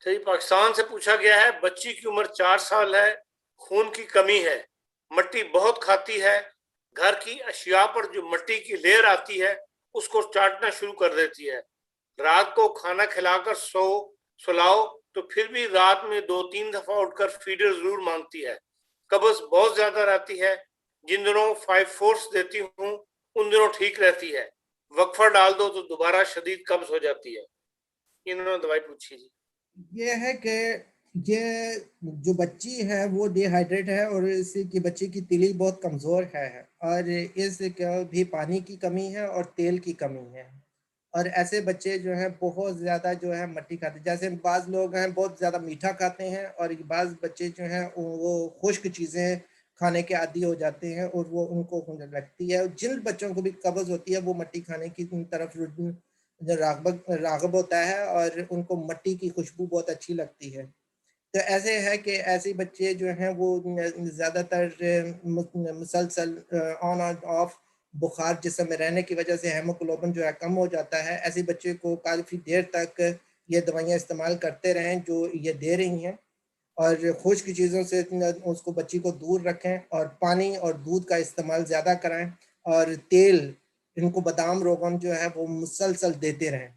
تو پاکستان سے پوچھا گیا ہے، بچی کی عمر 4 سال ہے، خون کی کمی ہے، مٹی بہت کھاتی ہے، گھر کی اشیاء پر جو مٹی کی لیئر آتی ہے اس کو چاٹنا شروع کر دیتی ہے، رات کو کھانا کھلا کر سلاؤ تو پھر بھی رات میں 2-3 دفعہ اٹھ کر فیڈر ضرور مانگتی ہے، قبض بہت زیادہ رہتی ہے، جن دنوں 5 فورس دیتی ہوں ان دنوں ٹھیک رہتی ہے، وقفہ ڈال دو تو دوبارہ شدید قبض ہو جاتی ہے۔ انہوں نے دوائی پوچھی جی۔ یہ ہے کہ یہ جو بچی ہے وہ ڈی ہائیڈریٹ ہے اور اس کی بچی کی تیلی بہت کمزور ہے اور اس کا بھی پانی کی کمی ہے اور تیل کی کمی ہے، اور ایسے بچے جو ہیں بہت زیادہ جو ہے مٹی کھاتے ہیں، جیسے بعض لوگ ہیں بہت زیادہ میٹھا کھاتے ہیں اور بعض بچے جو ہیں وہ خشک چیزیں کھانے کے عادی ہو جاتے ہیں اور وہ ان کو لگتی ہے، جن بچوں کو بھی قبض ہوتی ہے وہ مٹی کھانے کی طرف راغب ہوتا ہے اور ان کو مٹی کی خوشبو بہت اچھی لگتی ہے۔ تو ایسے ہے کہ ایسے بچے جو ہیں وہ زیادہ تر مسلسل آن اور آف بخار جسم میں رہنے کی وجہ سے ہیموگلوبن جو ہے کم ہو جاتا ہے، ایسے بچے کو کافی دیر تک یہ دوائیاں استعمال کرتے رہیں جو یہ دے رہی ہیں، اور خشک چیزوں سے اس کو بچی کو دور رکھیں اور پانی اور دودھ کا استعمال زیادہ کرائیں، اور تیل ان کو بادام روغن جو ہے وہ مسلسل دیتے رہیں۔